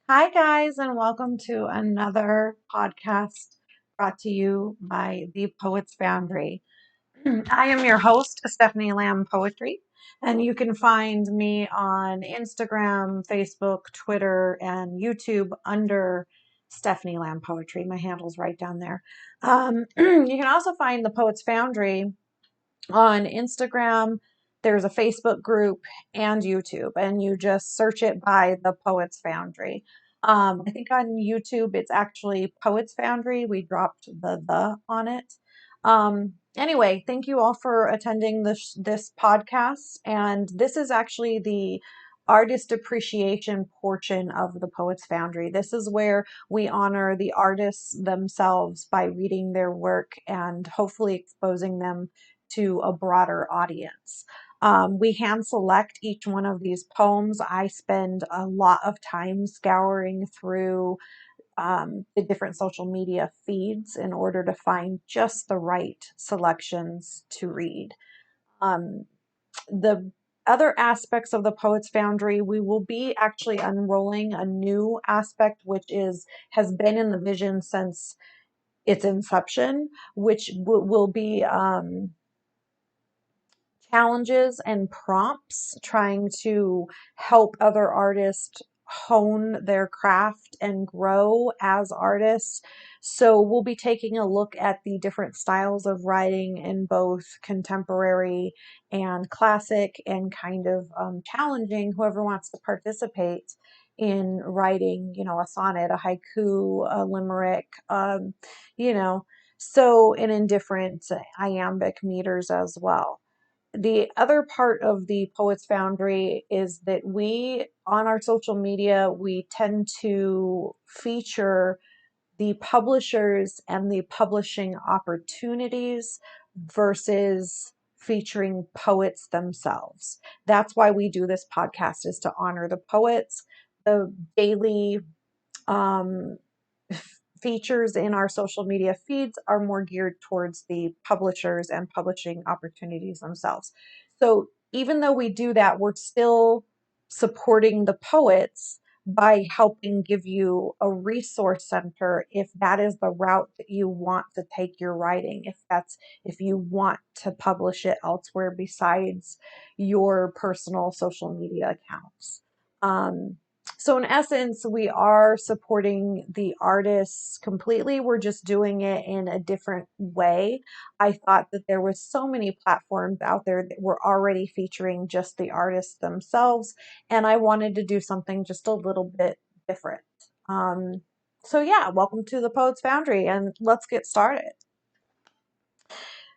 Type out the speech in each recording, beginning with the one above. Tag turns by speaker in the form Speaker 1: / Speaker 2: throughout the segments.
Speaker 1: Hi, guys, and welcome to another podcast brought to you by the Poets Foundry. I am your host, Stephanie Lamb Poetry, and you can find me on Instagram, Facebook, Twitter, and YouTube under Stephanie Lamb Poetry. My handle's right down there. You can also find the Poets Foundry on Instagram. There's a Facebook group and YouTube, and you just search it by the Poets Foundry. I think on YouTube it's actually Poets Foundry. We dropped the on it. Anyway, thank you all for attending this podcast, and this is actually the artist appreciation portion of the Poets Foundry. This is where we honor the artists themselves by reading their work and hopefully exposing them to a broader audience. We hand select each one of these poems. I spend a lot of time scouring through the different social media feeds in order to find just the right selections to read. The other aspects of the Poets Foundry, we will be actually unrolling a new aspect, which has been in the vision since its inception, which will be challenges and prompts trying to help other artists hone their craft and grow as artists. So we'll be taking a look at the different styles of writing in both contemporary and classic, and kind of challenging whoever wants to participate in writing, a sonnet, a haiku, a limerick, you know, so, and in different iambic meters as well. The other part of the Poets Foundry is that we, on our social media, we tend to feature the publishers and the publishing opportunities versus featuring poets themselves. That's why we do this podcast, is to honor the poets. The daily um, features in our social media feeds are more geared towards the publishers and publishing opportunities themselves. So even though we do that, we're still supporting the poets by helping give you a resource center if that is the route that you want to take your writing, if you want to publish it elsewhere besides your personal social media accounts. So in essence, we are supporting the artists completely. We're just doing it in a different way. I thought that there was so many platforms out there that were already featuring just the artists themselves, and I wanted to do something just a little bit different. Um, so yeah, welcome to the Poets Foundry, and let's get started.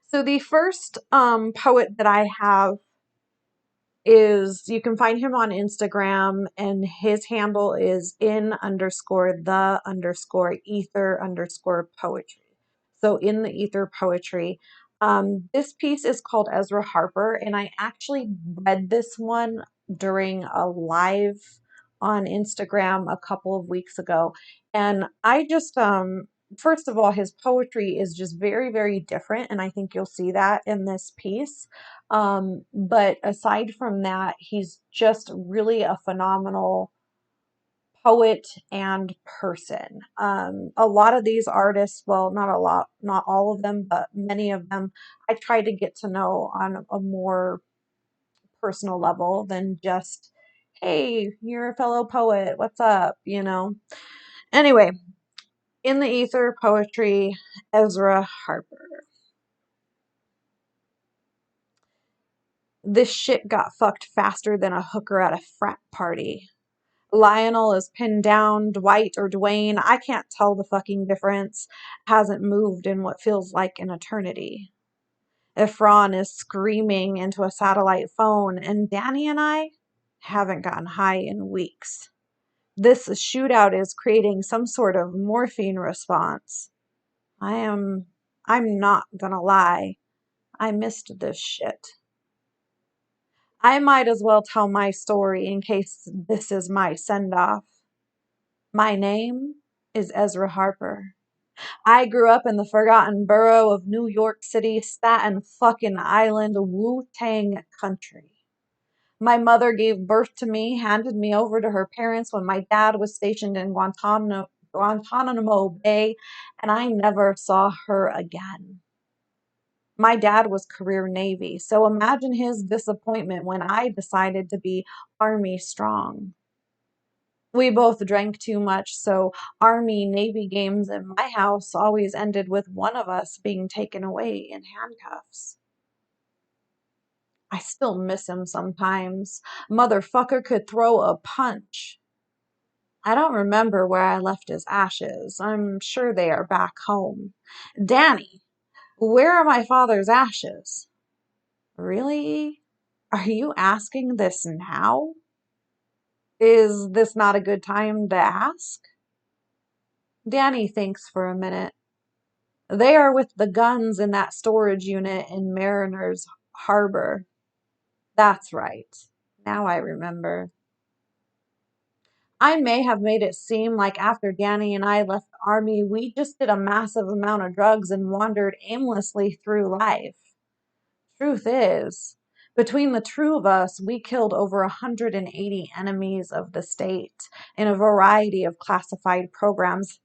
Speaker 1: So the first poet that I have is, you can find him on Instagram, and his handle is in_the_ether_poetry. So in the ether poetry. This piece is called Ezra Harper, and I actually read this one during a live on Instagram a couple of weeks ago. And I just, first of all, his poetry is just very, very different. And I think you'll see that in this piece. But aside from that, he's just really a phenomenal poet and person. A lot of these artists, well, not a lot, not all of them, but many of them, I try to get to know on a more personal level than just, hey, you're a fellow poet, what's up, Anyway, in the ether poetry, Ezra Harper. This shit got fucked faster than a hooker at a frat party. Lionel is pinned down, Dwight or Dwayne, I can't tell the fucking difference, hasn't moved in what feels like an eternity. Efron is screaming into a satellite phone, and Danny and I haven't gotten high in weeks. This shootout is creating some sort of morphine response. I'm not gonna lie, I missed this shit. I might as well tell my story in case this is my send off. My name is Ezra Harper. I grew up in the forgotten borough of New York City, Staten fucking Island, Wu-Tang country. My mother gave birth to me, handed me over to her parents when my dad was stationed in Guantanamo Bay, and I never saw her again. My dad was career Navy, so imagine his disappointment when I decided to be Army strong. We both drank too much, so Army Navy games in my house always ended with one of us being taken away in handcuffs. I still miss him sometimes. Motherfucker could throw a punch. I don't remember where I left his ashes. I'm sure they are back home. Danny, where are my father's ashes? Really? Are you asking this now? Is this not a good time to ask? Danny thinks for a minute. They are with the guns in that storage unit in Mariner's Harbor. That's right. Now I remember. I may have made it seem like after Danny and I left the army, we just did a massive amount of drugs and wandered aimlessly through life. Truth is, between the two of us, we killed over 180 enemies of the state in a variety of classified programs,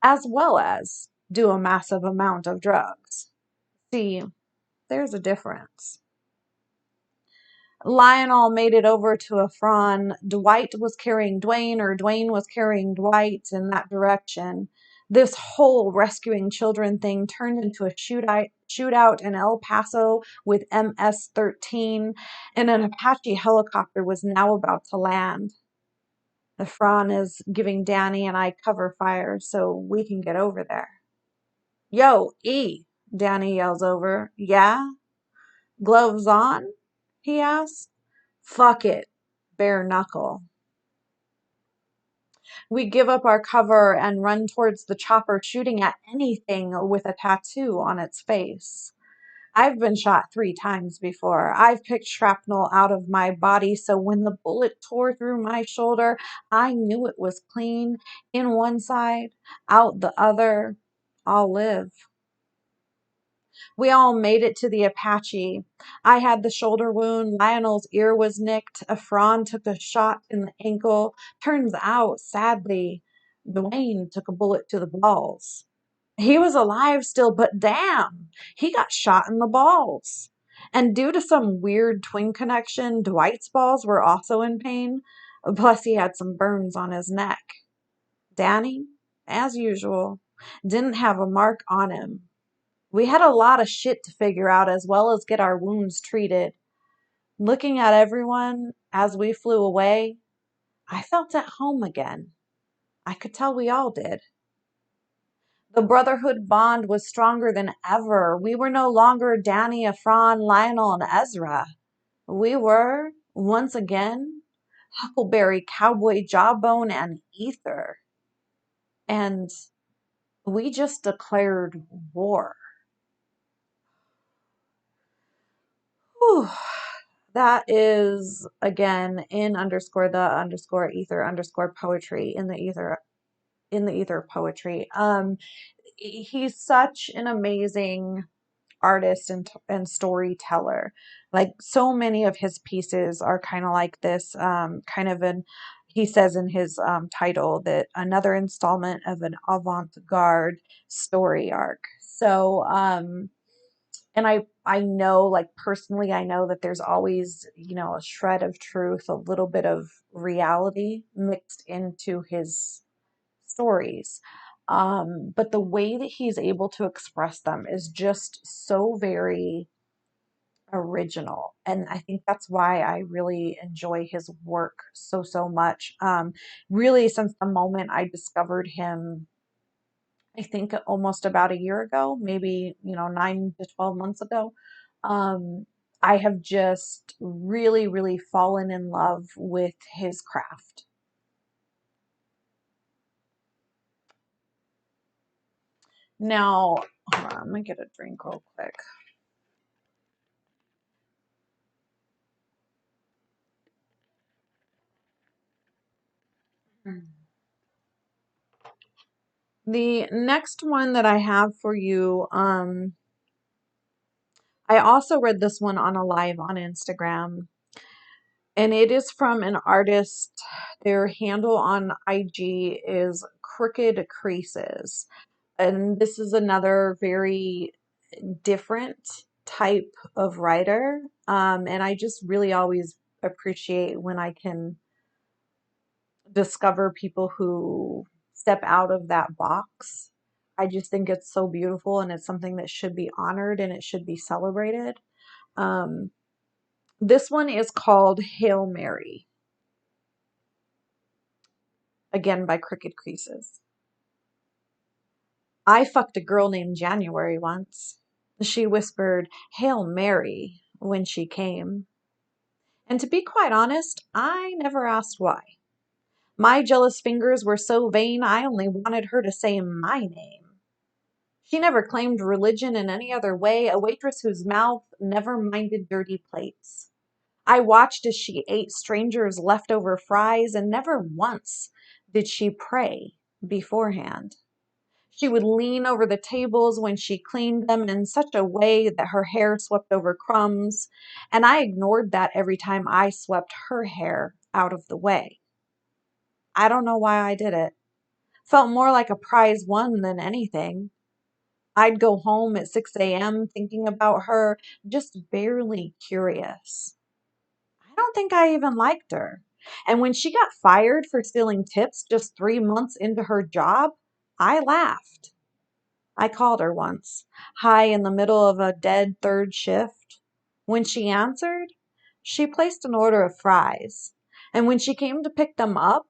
Speaker 1: as well as do a massive amount of drugs. See, there's a difference. Lionel made it over to Afron. Dwight was carrying Dwayne, or Dwayne was carrying Dwight in that direction. This whole rescuing children thing turned into a shootout in El Paso with MS-13, and an Apache helicopter was now about to land. Afron is giving Danny and I cover fire so we can get over there. Yo, E, Danny yells over. Yeah? Gloves on? He asks. Fuck it. Bare knuckle. We give up our cover and run towards the chopper, shooting at anything with a tattoo on its face. I've been shot 3 times before. I've picked shrapnel out of my body, so when the bullet tore through my shoulder, I knew it was clean. In one side, out the other. I'll live. We all made it to the Apache. I had the shoulder wound. Lionel's ear was nicked. Efron took a shot in the ankle. Turns out, sadly, Dwayne took a bullet to the balls. He was alive still, but damn, he got shot in the balls. And due to some weird twin connection, Dwight's balls were also in pain. Plus, he had some burns on his neck. Danny, as usual, didn't have a mark on him. We had a lot of shit to figure out as well as get our wounds treated. Looking at everyone as we flew away, I felt at home again. I could tell we all did. The brotherhood bond was stronger than ever. We were no longer Danny, Efron, Lionel, and Ezra. We were, once again, Huckleberry, Cowboy, Jawbone, and Ether. And we just declared war. Whew. That is again in underscore the underscore ether underscore poetry in the ether poetry. He's such an amazing artist and storyteller. Like so many of his pieces are kind of like this, kind of an. He says in his title that another installment of an avant-garde story arc. So and I know, like, personally, I know that there's always, a shred of truth, a little bit of reality mixed into his stories. But the way that he's able to express them is just so very original, and I think that's why I really enjoy his work so much. Really, since the moment I discovered him, I think almost about a year ago, maybe, 9 to 12 months ago. Um, I have just really fallen in love with his craft. Now, hold on, I'm gonna get a drink real quick. The next one that I have for you, I also read this one on a live on Instagram. And it is from an artist. Their handle on IG is Crooked Creases. And this is another very different type of writer. And I just really always appreciate when I can discover people who step out of that box. I just think it's so beautiful and it's something that should be honored and it should be celebrated. Um, this one is called Hail Mary, again by Crooked Creases. I fucked a girl named January once. She whispered, Hail Mary, when she came. And to be quite honest, I never asked why. My jealous fingers were so vain, I only wanted her to say my name. She never claimed religion in any other way, a waitress whose mouth never minded dirty plates. I watched as she ate strangers' leftover fries, and never once did she pray beforehand. She would lean over the tables when she cleaned them in such a way that her hair swept over crumbs, and I ignored that every time I swept her hair out of the way. I don't know why I did it. Felt more like a prize won than anything. I'd go home at 6 a.m. thinking about her, just barely curious. I don't think I even liked her. And when she got fired for stealing tips just 3 months into her job, I laughed. I called her once, high in the middle of a dead third shift. When she answered, she placed an order of fries. And when she came to pick them up,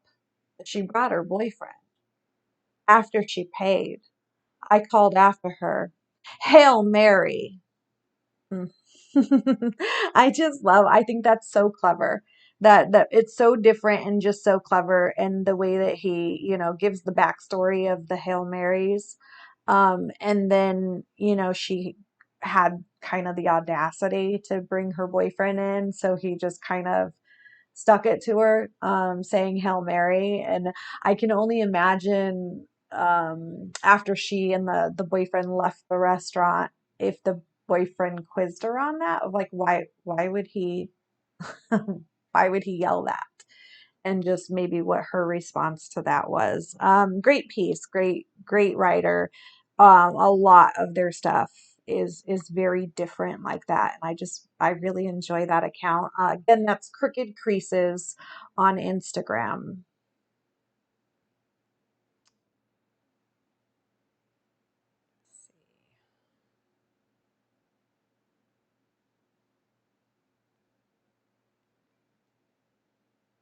Speaker 1: she brought her boyfriend. After she paid, I called after her, Hail Mary. Mm. I think that's so clever. That it's so different and just so clever and the way that he, gives the backstory of the Hail Marys. And then, she had kind of the audacity to bring her boyfriend in, so he just kind of stuck it to her, saying Hail Mary. And I can only imagine after she and the boyfriend left the restaurant, if the boyfriend quizzed her on that, of like, why would he why would he yell that? And just maybe what her response to that was. Great piece, great writer. A lot of their stuff is very different like that, and I really enjoy that account. Again, that's Crooked Creases on Instagram.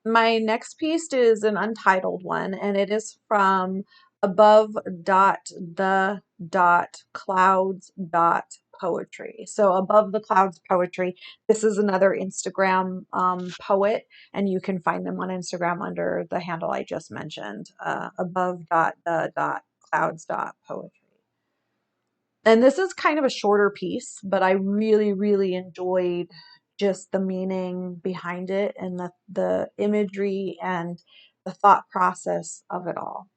Speaker 1: My next piece is an untitled one, and it is from above dot the dot clouds dot poetry. So above the clouds poetry. This is another Instagram poet, and you can find them on Instagram under the handle I just mentioned. Above dot the dot clouds dot poetry. And this is kind of a shorter piece, but I really, really enjoyed just the meaning behind it and the imagery and the thought process of it all.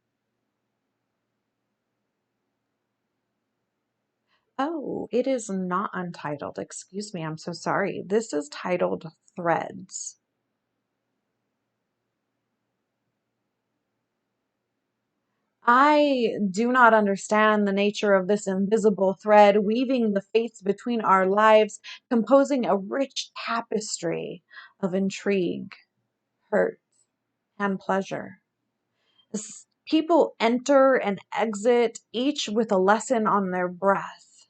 Speaker 1: Oh, it is not untitled. Excuse me, I'm so sorry. This is titled Threads. I do not understand the nature of this invisible thread weaving the fates between our lives, composing a rich tapestry of intrigue, hurt, and pleasure. People enter and exit, each with a lesson on their breath,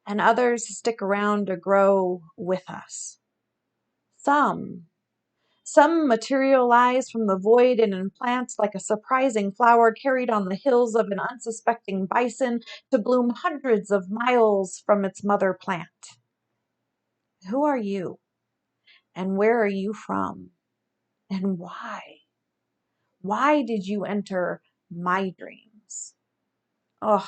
Speaker 1: and others stick around to grow with us. Some, some materialize from the void and in plants like a surprising flower carried on the hills of an unsuspecting bison to bloom hundreds of miles from its mother plant. Who are you? And where are you from? And why? Why did you enter my dreams? Oh,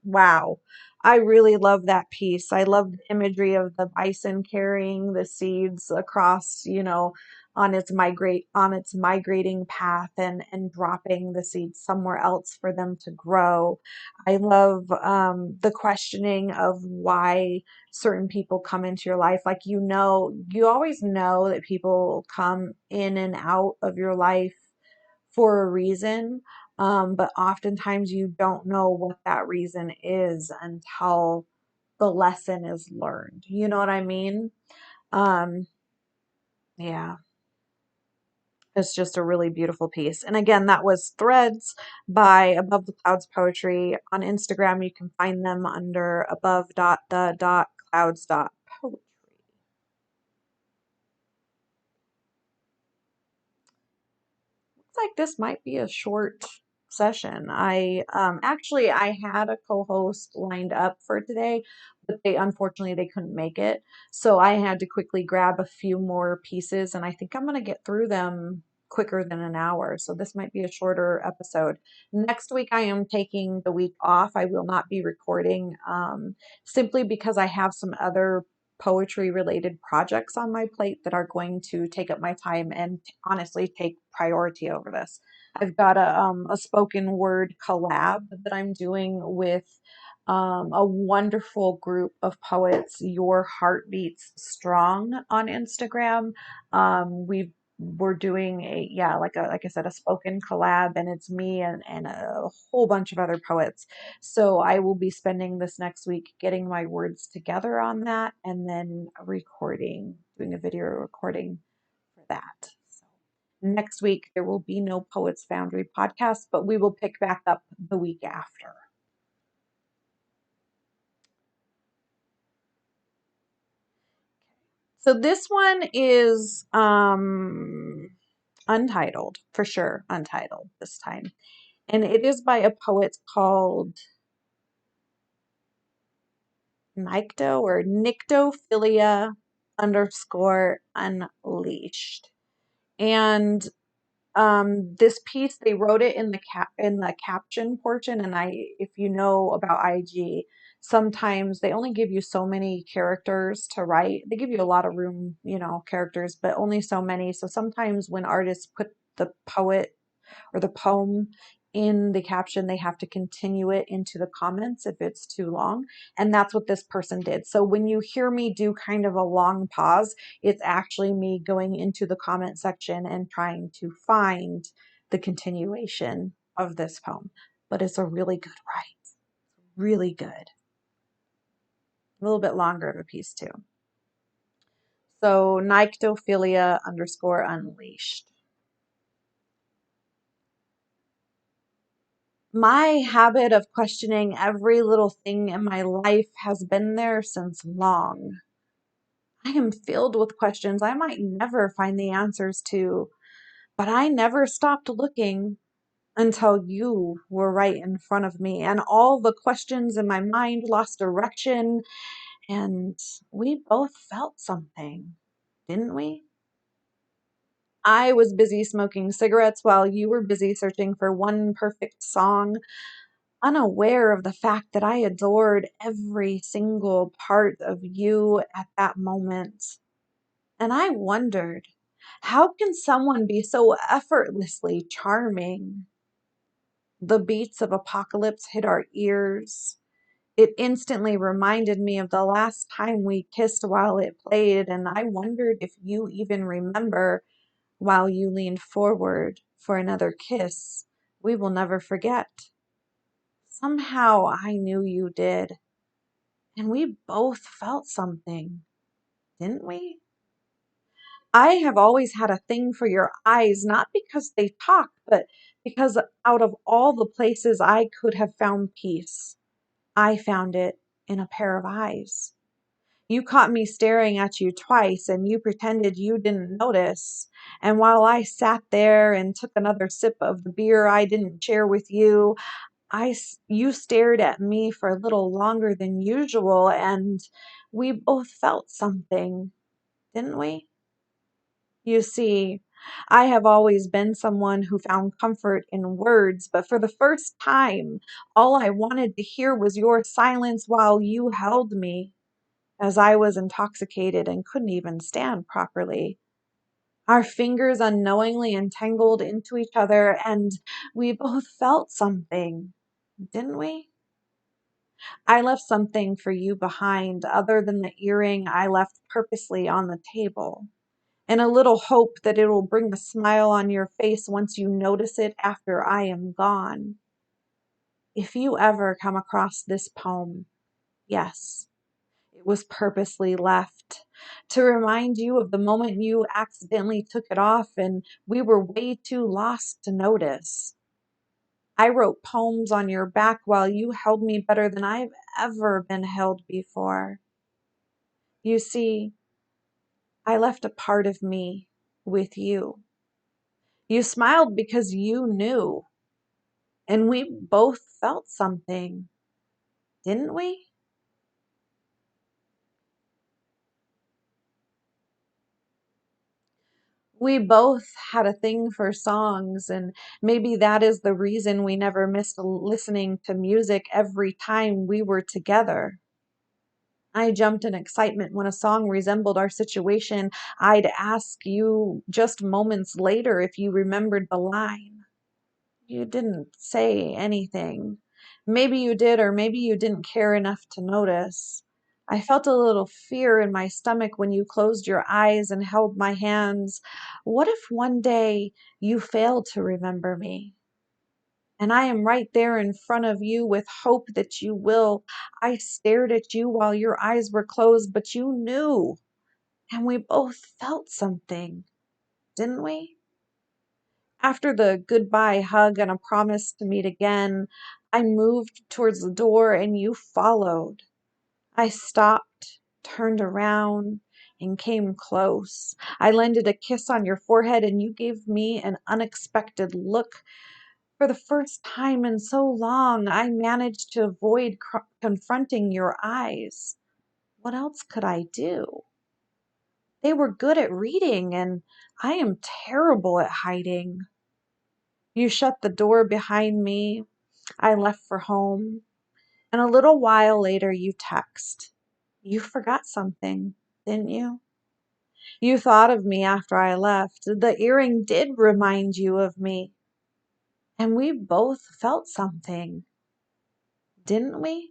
Speaker 1: wow. I really love that piece. I love the imagery of the bison carrying the seeds across, on its migrating path and dropping the seeds somewhere else for them to grow. I love the questioning of why certain people come into your life. Like, you always know that people come in and out of your life for a reason, but oftentimes you don't know what that reason is until the lesson is learned. You know what I mean? Um, yeah, it's just a really beautiful piece. And again, that was Threads by Above the Clouds Poetry. On Instagram, you can find them under above.the.clouds.poetry. Like this might be a short session. I had a co-host lined up for today, but they couldn't make it. So I had to quickly grab a few more pieces, and I think I'm gonna get through them quicker than an hour. So this might be a shorter episode. Next week I am taking the week off. I will not be recording, simply because I have some other poetry related projects on my plate that are going to take up my time and honestly take priority over this. I've got a spoken word collab that I'm doing with a wonderful group of poets, Your Heart Beats Strong on Instagram. We're doing like I said, a spoken collab, and it's me and a whole bunch of other poets. So I will be spending this next week getting my words together on that and then doing a video recording for that. So next week there will be no Poets Foundry podcast, but we will pick back up the week after. So this one is untitled, for sure, untitled this time. And it is by a poet called Nyctophilia underscore unleashed. And this piece, they wrote it in the caption portion. And if you know about IG, sometimes they only give you so many characters to write. They give you a lot of room, characters, but only so many. So sometimes when artists put the poet or the poem in the caption, they have to continue it into the comments if it's too long. And that's what this person did. So when you hear me do kind of a long pause, it's actually me going into the comment section and trying to find the continuation of this poem. But it's a really good write. Really good. A little bit longer of a piece too. So Nyctophilia underscore unleashed. My habit of questioning every little thing in my life has been there since long. I am filled with questions I might never find the answers to, but I never stopped looking until you were right in front of me, and all the questions in my mind lost direction, and we both felt something, didn't we? I was busy smoking cigarettes while you were busy searching for one perfect song, unaware of the fact that I adored every single part of you at that moment. And I wondered, how can someone be so effortlessly charming? The beats of apocalypse hit our ears. It instantly reminded me of the last time we kissed while it played, and I wondered if you even remember while you leaned forward for another kiss we will never forget. Somehow I knew you did. And we both felt something, didn't we? I have always had a thing for your eyes, not because they talk, but because out of all the places I could have found peace, I found it in a pair of eyes. You caught me staring at you twice, and you pretended you didn't notice. And while I sat there and took another sip of the beer I didn't share with you, you stared at me for a little longer than usual, and we both felt something, didn't we? You see, I have always been someone who found comfort in words, but for the first time, all I wanted to hear was your silence while you held me, as I was intoxicated and couldn't even stand properly. Our fingers unknowingly entangled into each other, and we both felt something, didn't we? I left something for you behind other than the earring I left purposely on the table, and a little hope that it will bring a smile on your face once you notice it after I am gone. If you ever come across this poem, yes, it was purposely left to remind you of the moment you accidentally took it off and we were way too lost to notice. I wrote poems on your back while you held me better than I've ever been held before. You see, I left a part of me with you. You smiled because you knew, and we both felt something, didn't we? We both had a thing for songs, and maybe that is the reason we never missed listening to music every time we were together. I jumped in excitement when a song resembled our situation. I'd ask you just moments later if you remembered the line. You didn't say anything. Maybe you did, or maybe you didn't care enough to notice. I felt a little fear in my stomach when you closed your eyes and held my hands. What if one day you failed to remember me? And I am right there in front of you with hope that you will. I stared at you while your eyes were closed, but you knew. And we both felt something, didn't we? After the goodbye hug and a promise to meet again, I moved towards the door and you followed. I stopped, turned around, and came close. I landed a kiss on your forehead and you gave me an unexpected look. For the first time in so long, I managed to avoid confronting your eyes. What else could I do? They were good at reading, and I am terrible at hiding. You shut the door behind me. I left for home, and a little while later you text. You forgot something, didn't you? You thought of me after I left. The earring did remind you of me, and we both felt something, didn't we?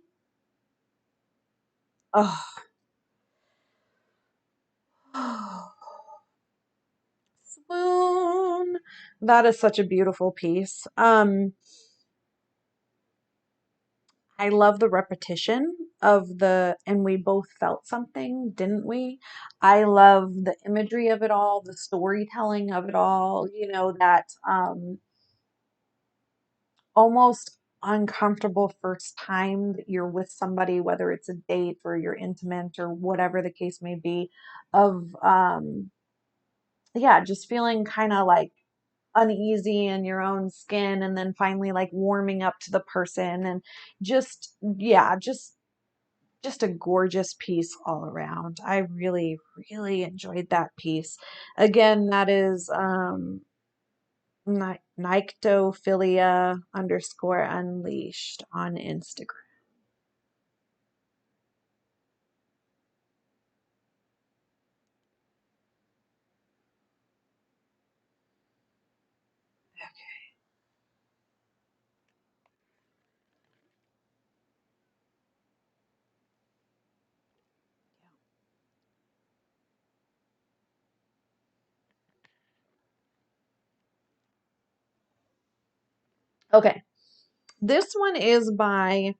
Speaker 1: Oh, swoon. That is such a beautiful piece. I love the repetition of the, and we both felt something, didn't we? I love the imagery of it all, the storytelling of it all, that almost uncomfortable first time that you're with somebody, whether it's a date or you're intimate or whatever the case may be, of, yeah, just feeling kind of like uneasy in your own skin and then finally like warming up to the person and just, yeah, just a gorgeous piece all around. I really, really enjoyed that piece. Again, that is Nyctophilia underscore unleashed on Instagram. Okay, this one is by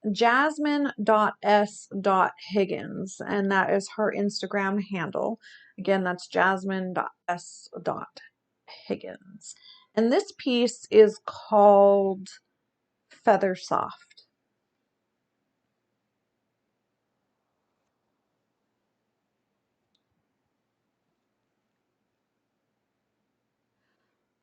Speaker 1: Jasmine.s.higgins, and that is her Instagram handle. Again, that's Jasmine.s.higgins. And this piece is called Feather Soft.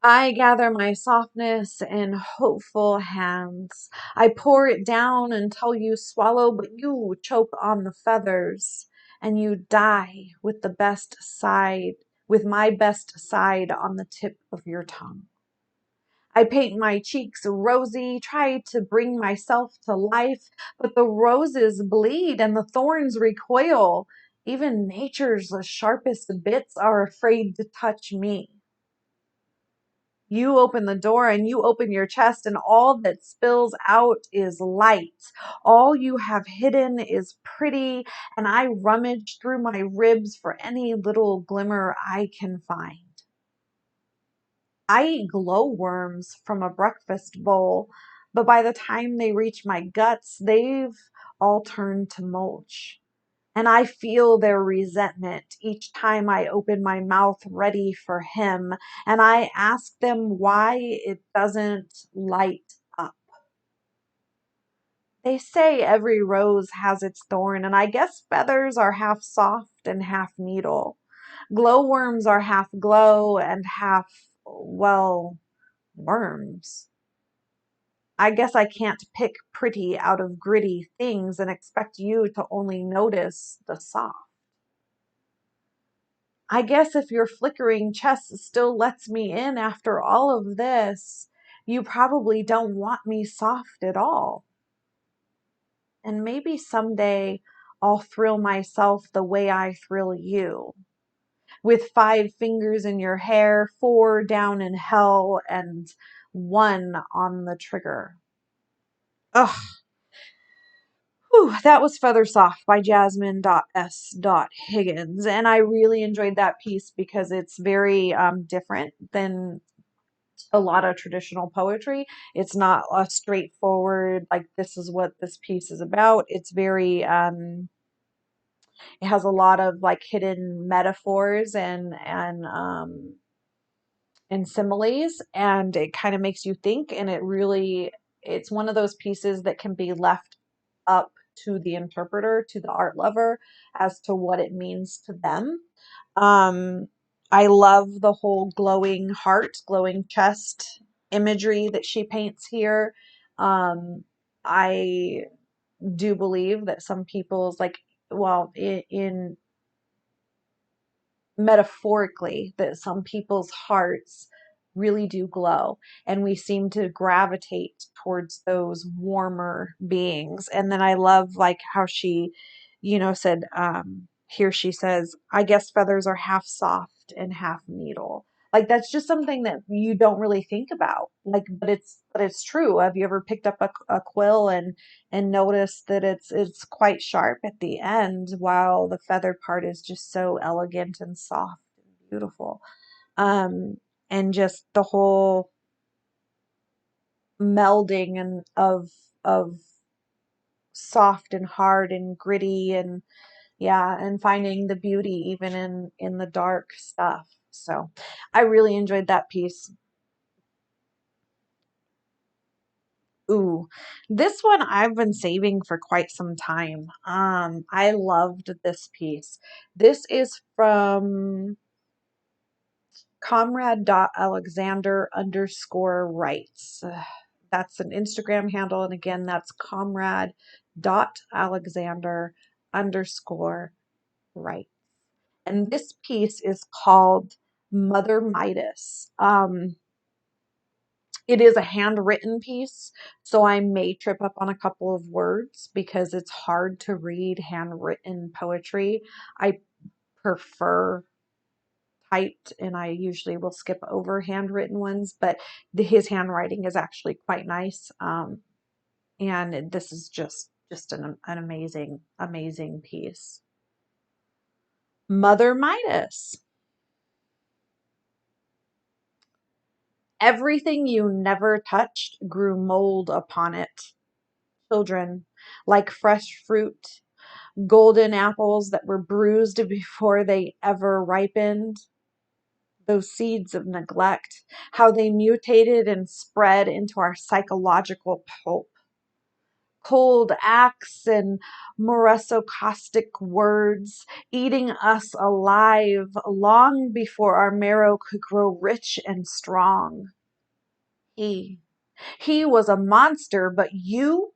Speaker 1: I gather my softness in hopeful hands. I pour it down until you swallow, but you choke on the feathers, and you die with the best side, with my best side on the tip of your tongue. I paint my cheeks rosy, try to bring myself to life, but the roses bleed and the thorns recoil. Even nature's the sharpest bits are afraid to touch me. You open the door and you open your chest, and all that spills out is light. All you have hidden is pretty, and I rummage through my ribs for any little glimmer I can find. I eat glowworms from a breakfast bowl, but by the time they reach my guts, they've all turned to mulch. And I feel their resentment each time I open my mouth ready for him, and I ask them why it doesn't light up. They say every rose has its thorn, and I guess feathers are half soft and half needle. Glowworms are half glow and half, well, worms. I guess I can't pick pretty out of gritty things and expect you to only notice the soft. I guess if your flickering chest still lets me in after all of this, you probably don't want me soft at all. And maybe someday I'll thrill myself the way I thrill you, with 5 fingers in your hair, 4 down in hell, and 1 on the trigger. Ugh. Whew, that was Feather Soft by Jasmine.S. Higgins. And I really enjoyed that piece because it's very different than a lot of traditional poetry. It's not a straightforward, like, this is what this piece is about. It's very, it has a lot of like hidden metaphors and similes, and it kind of makes you think, and it's one of those pieces that can be left up to the interpreter, to the art lover, as to what it means to them. um I love the whole glowing heart, glowing chest imagery that she paints here. I do believe that some people's, like, well, in metaphorically, that some people's hearts really do glow, and we seem to gravitate towards those warmer beings. And then I love like how she, said, here she says, I guess feathers are half soft and half needle. Like, that's just something that you don't really think about, like, but it's true. Have you ever picked up a quill and noticed that it's quite sharp at the end, while the feather part is just so elegant and soft and beautiful. um and just the whole melding and of soft and hard and gritty, and yeah, and finding the beauty even in the dark stuff. So I really enjoyed that piece. Ooh, this one I've been saving for quite some time. I loved this piece. This is from comrade.alexander underscore writes. That's an Instagram handle. And again, that's comrade.alexander underscore writes. And this piece is called Mother Midas. It is a handwritten piece, so I may trip up on a couple of words because it's hard to read handwritten poetry. I prefer typed, and I usually will skip over handwritten ones, but his handwriting is actually quite nice. And this is just an amazing, amazing piece. Mother Midas. Everything you never touched grew mold upon it. Children, like fresh fruit, golden apples that were bruised before they ever ripened. Those seeds of neglect, how they mutated and spread into our psychological pulp. Cold acts and moresocaustic words, eating us alive long before our marrow could grow rich and strong. He, he was a monster, but you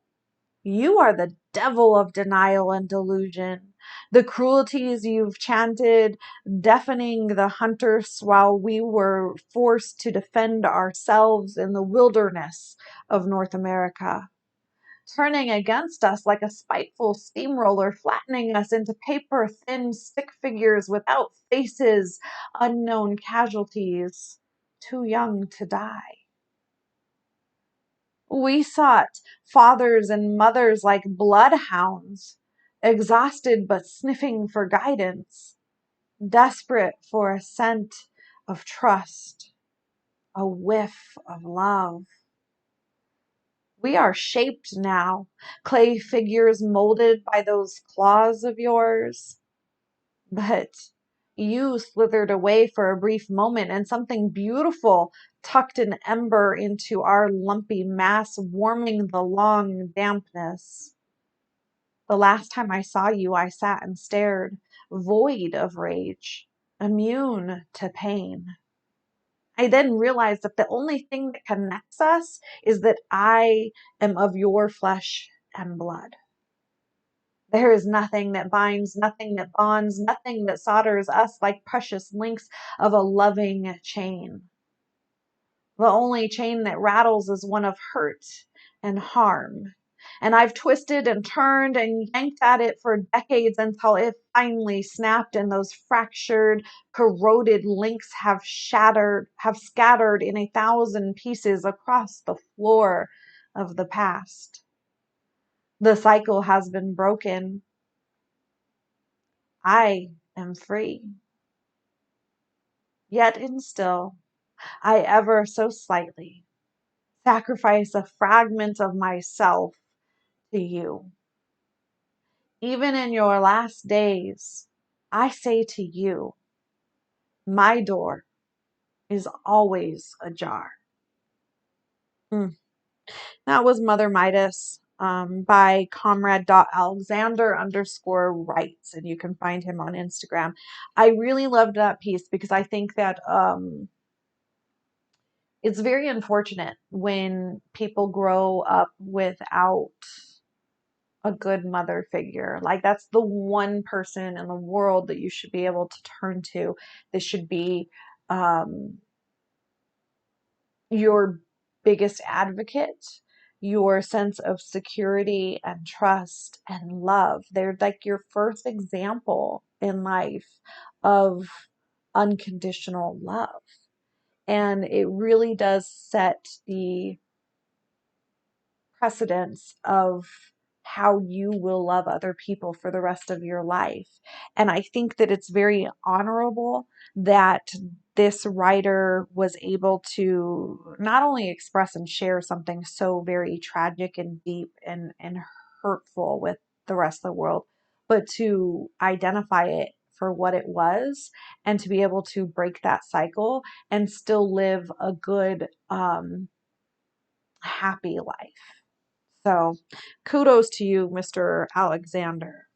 Speaker 1: are the devil of denial and delusion. The cruelties you've chanted, deafening the hunters while we were forced to defend ourselves in the wilderness of North America. turning against us like a spiteful steamroller, flattening us into paper thin stick figures without faces, unknown casualties, too young to die. We sought fathers and mothers like bloodhounds, exhausted but sniffing for guidance, desperate for a scent of trust, a whiff of love. We are shaped now, clay figures molded by those claws of yours. But you slithered away for a brief moment, and something beautiful tucked an ember into our lumpy mass, warming the long dampness. The last time I saw you, I sat and stared, void of rage, immune to pain. I then realized that the only thing that connects us is that I am of your flesh and blood. There is nothing that binds, nothing that bonds, nothing that solders us like precious links of a loving chain. The only chain that rattles is one of hurt and harm. And I've twisted and turned and yanked at it for decades until it finally snapped, and those fractured, corroded links have scattered in 1,000 pieces across the floor of the past. The cycle has been broken. I am free. Yet and still, I ever so slightly sacrifice a fragment of myself to you. Even in your last days, I say to you, my door is always ajar. Mm. That was Mother Midas by comrade.alexander_writes, and you can find him on Instagram. I really loved that piece because I think that it's very unfortunate when people grow up without a good mother figure. Like, that's the one person in the world that you should be able to turn to. This should be um, your biggest advocate, your sense of security and trust and love. They're like your first example in life of unconditional love. And it really does set the precedence of how you will love other people for the rest of your life. And I think that it's very honorable that this writer was able to not only express and share something so very tragic and deep and hurtful with the rest of the world, but to identify it for what it was and to be able to break that cycle and still live a good, happy life. So kudos to you, Mr. Alexander.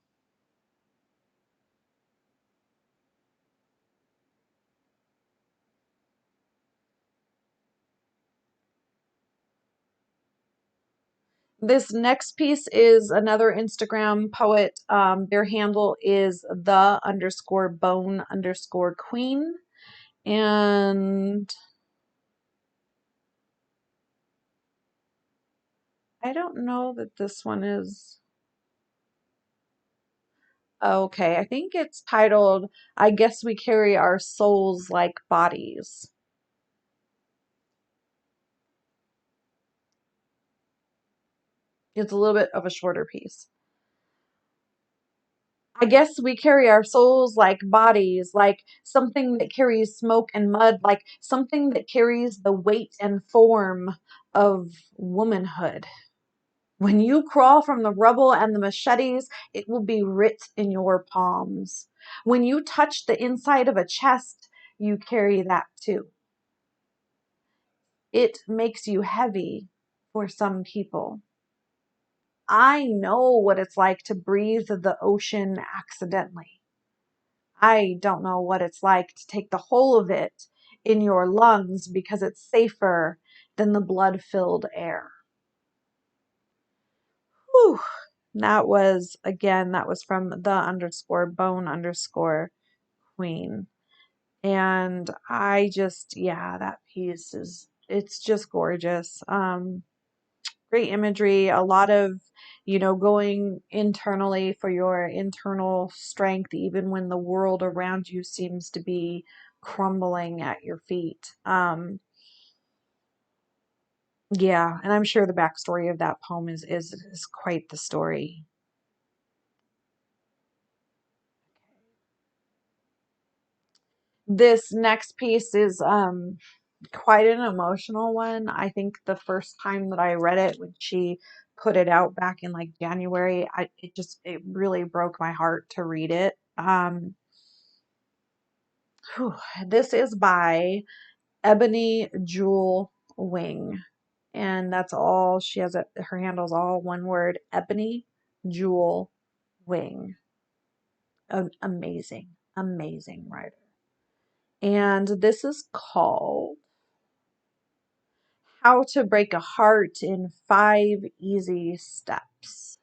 Speaker 1: This next piece is another Instagram poet. Their handle is the_bone_queen. And I don't know that this one is okay. I think it's titled, I Guess We Carry Our Souls Like Bodies. It's a little bit of a shorter piece. I guess we carry our souls like bodies, like something that carries smoke and mud, like something that carries the weight and form of womanhood. When you crawl from the rubble and the machetes, it will be writ in your palms. When you touch the inside of a chest, you carry that too. It makes you heavy for some people. I know what it's like to breathe the ocean accidentally. I don't know what it's like to take the whole of it in your lungs because it's safer than the blood-filled air. Whew. That was, again, that was from the_bone_queen. And I just, yeah, that piece is, it's just gorgeous. great imagery, a lot of, going internally for your internal strength, even when the world around you seems to be crumbling at your feet. Yeah, and I'm sure the backstory of that poem is quite the story. This next piece is quite an emotional one. I think the first time that I read it, when she put it out back in like January, it really broke my heart to read it. Whew, this is by Ebony Jewel Wing, and that's all she has. Her handle's all one word: Ebony Jewel Wing. An amazing, amazing writer. And this is called How to Break a Heart in 5 Easy Steps.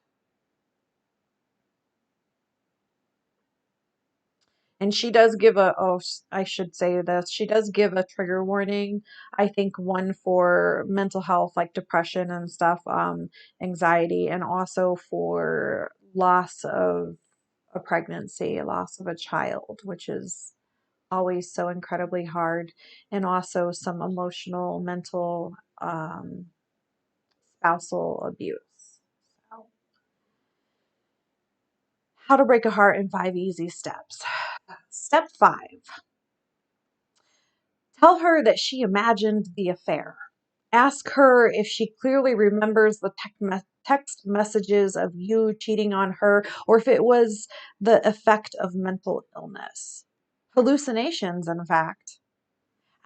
Speaker 1: And she does give I should say this, she does give a trigger warning. I think one for mental health, like depression and stuff, anxiety, and also for loss of a pregnancy, loss of a child, which is always so incredibly hard, and also some emotional, mental, spousal abuse. So, how to break a heart in 5 easy steps. Step 5. Tell her that she imagined the affair. Ask her if she clearly remembers the text messages of you cheating on her, or if it was the effect of mental illness. Hallucinations, in fact.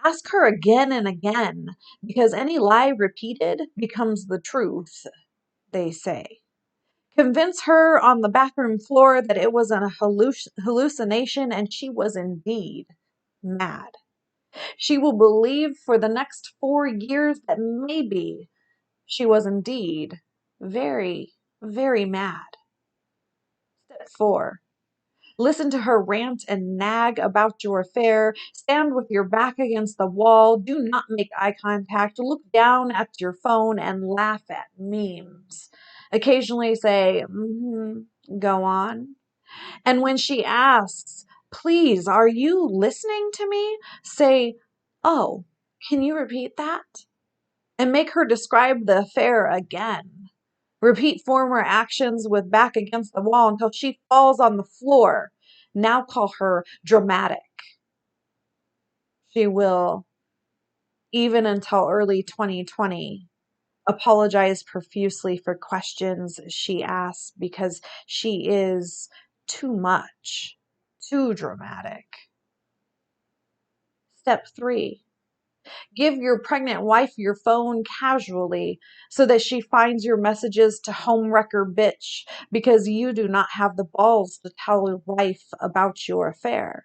Speaker 1: Ask her again and again, because any lie repeated becomes the truth, they say. Convince her on the bathroom floor that it was a hallucination and she was indeed mad. She will believe for the next 4 years that maybe she was indeed very, very mad. Step 4. Listen to her rant and nag about your affair. Stand with your back against the wall. Do not make eye contact. Look down at your phone and laugh at memes. Occasionally say, go on. And when she asks, please, are you listening to me? Say, oh, can you repeat that? And make her describe the affair again. Repeat former actions with back against the wall until she falls on the floor. Now call her dramatic. She will, even until early 2020, apologize profusely for questions she asks because she is too much, too dramatic. Step 3. Give your pregnant wife your phone casually so that she finds your messages to homewrecker bitch because you do not have the balls to tell your wife about your affair.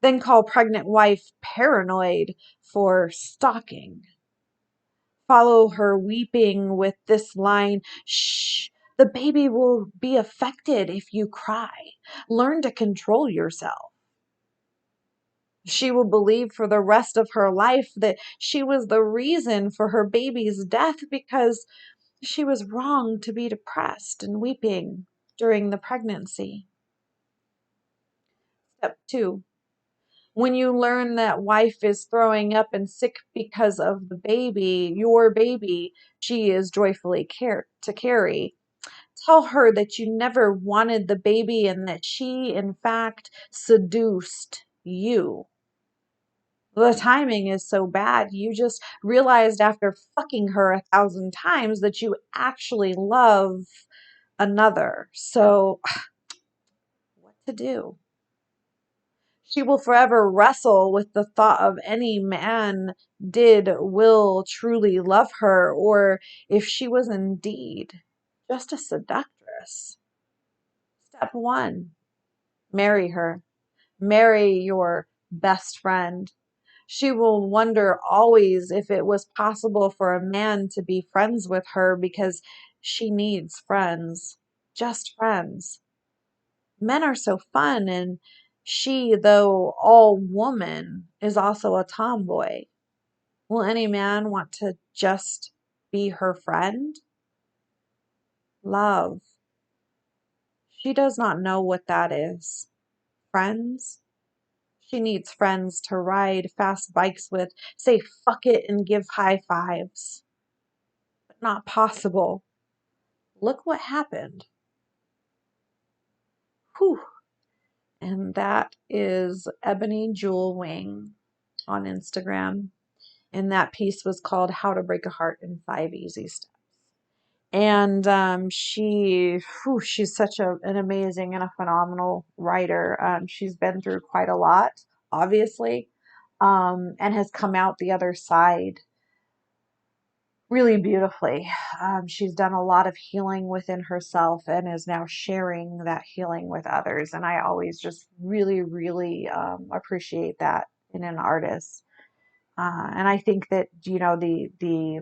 Speaker 1: Then call pregnant wife paranoid for stalking. Follow her weeping with this line, shh, the baby will be affected if you cry. Learn to control yourself. She will believe for the rest of her life that she was the reason for her baby's death because she was wrong to be depressed and weeping during the pregnancy. Step 2. When you learn that wife is throwing up and sick because of the baby, your baby, she is joyfully to carry, tell her that you never wanted the baby and that she, in fact, seduced you. The timing is so bad. You just realized after fucking her 1,000 times that you actually love another. So, what to do? She will forever wrestle with the thought of any man will truly love her, or if she was indeed just a seductress. Step 1. Marry her. Marry your best friend. She will wonder always if it was possible for a man to be friends with her because she needs friends. Just friends. Men are so fun, and she, though all woman, is also a tomboy. Will any man want to just be her friend? Love. She does not know what that is. Friends? She needs friends to ride fast bikes with, say fuck it and give high fives. But not possible. Look what happened. Whew. And that is Ebony Jewel Wing on Instagram. And that piece was called How to Break a Heart in 5 Easy Steps. And she's such an amazing and a phenomenal writer. She's been through quite a lot, obviously, and has come out the other side really beautifully. She's done a lot of healing within herself and is now sharing that healing with others. And I always just really, really appreciate that in an artist. And I think that, the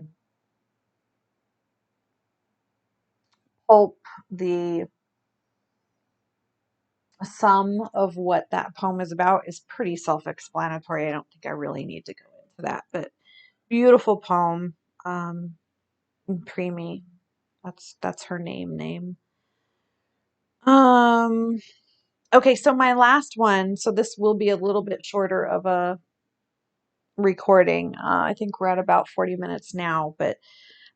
Speaker 1: pulp, the sum of what that poem is about is pretty self-explanatory. I don't think I really need to go into that, but beautiful poem. Um, Preemie, that's her name. Um, okay, so my last one. So this will be a little bit shorter of a recording. I think we're at about 40 minutes now, but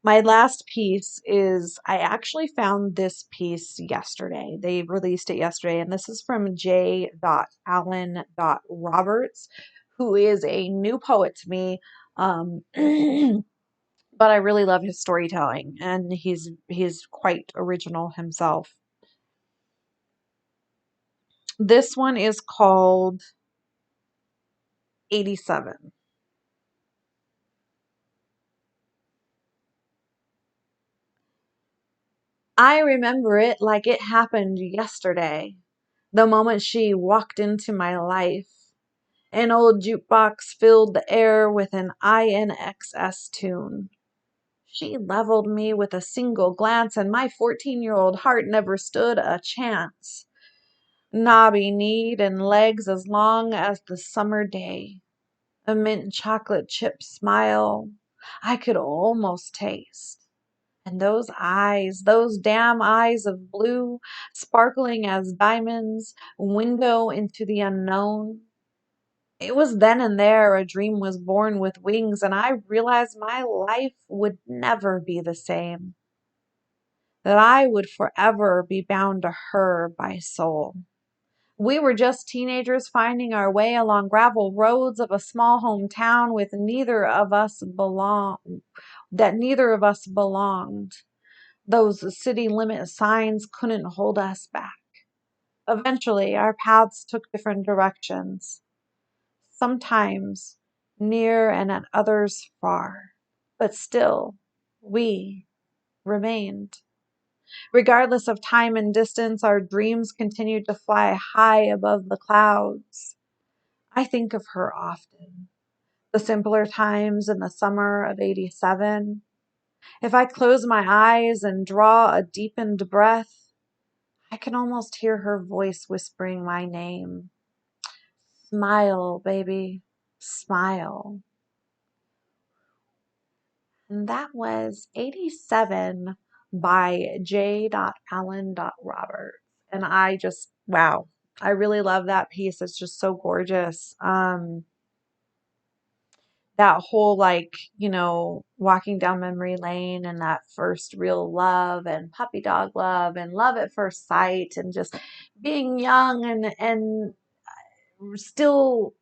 Speaker 1: my last piece is, I actually found this piece yesterday. They released it yesterday, and this is from J.Allen.Roberts, who is a new poet to me. But I really love his storytelling, and he's quite original himself. This one is called 87. I remember it like it happened yesterday, the moment she walked into my life. An old jukebox filled the air with an INXS tune. She leveled me with a single glance, and my 14-year-old heart never stood a chance. Knobby kneed and legs as long as the summer day. A mint chocolate chip smile I could almost taste. And those eyes, those damn eyes of blue, sparkling as diamonds, window into the unknown. It was then and there a dream was born with wings, and I realized my life would never be the same, that I would forever be bound to her by soul. We were just teenagers finding our way along gravel roads of a small hometown with neither of us belonged. Those city limit signs couldn't hold us back. Eventually, our paths took different directions, sometimes near and at others far, but still, we remained. Regardless of time and distance, our dreams continued to fly high above the clouds. I think of her often. The simpler times in the summer of 87. If I close my eyes and draw a deepened breath, I can almost hear her voice whispering my name. Smile, baby, smile. And that was 87 by J.Allen.Roberts. And I just, wow, I really love that piece. It's just so gorgeous. That whole, like, walking down memory lane and that first real love and puppy dog love and love at first sight and just being young and still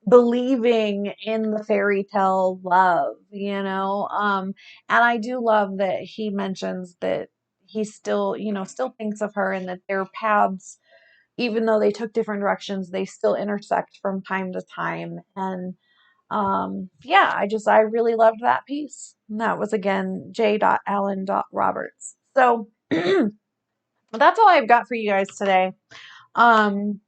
Speaker 1: believing in the fairy tale love, and I do love that he mentions that he still, still thinks of her and that their paths, even though they took different directions, they still intersect from time to time. And yeah, I really loved that piece. And that was again J.Allen.Roberts. So that's all I've got for you guys today. Um,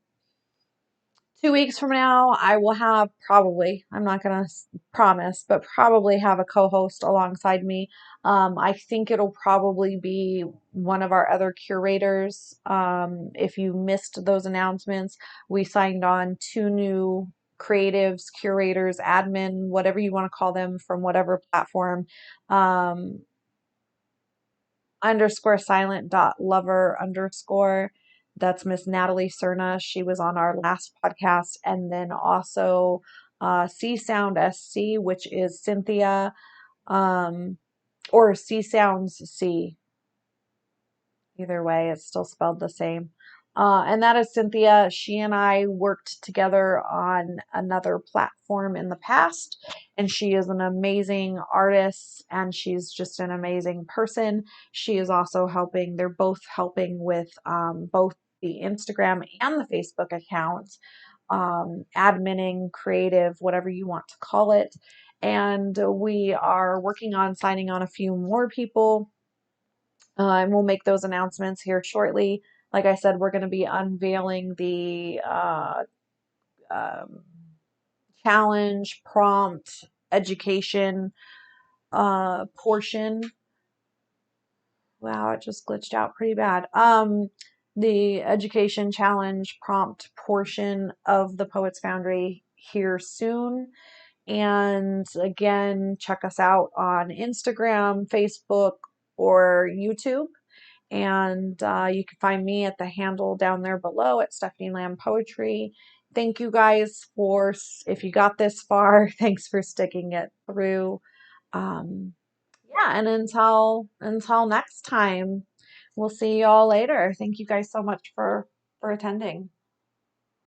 Speaker 1: 2 weeks from now, I will have probably, I'm not going to promise, but probably have a co-host alongside me. I think it'll probably be one of our other curators. If you missed those announcements, we signed on 2 new creatives, curators, admin, whatever you want to call them from whatever platform. Um, underscore silent dot lover underscore. That's Miss Natalie Cerna. She was on our last podcast. And then also C Sound SC, which is Cynthia, um, or C Sounds C. Either way, it's still spelled the same. And that is Cynthia. She and I worked together on another platform in the past, and she is an amazing artist and she's just an amazing person. She is also helping, they're both helping with both the Instagram and the Facebook account, adminning, creative, whatever you want to call it. And we are working on signing on a few more people, and we'll make those announcements here shortly. Like I said, we're going to be unveiling the um, challenge, prompt, education portion. Wow, it just glitched out pretty bad. The education challenge prompt portion of the Poets Foundry here soon. And again, check us out on Instagram, Facebook, or YouTube. And you can find me at the handle down there below at Stephanie Lamb Poetry. Thank you guys for, if you got this far, thanks for sticking it through. Um, yeah, and until next time, we'll see you all later. Thank you guys so much for attending.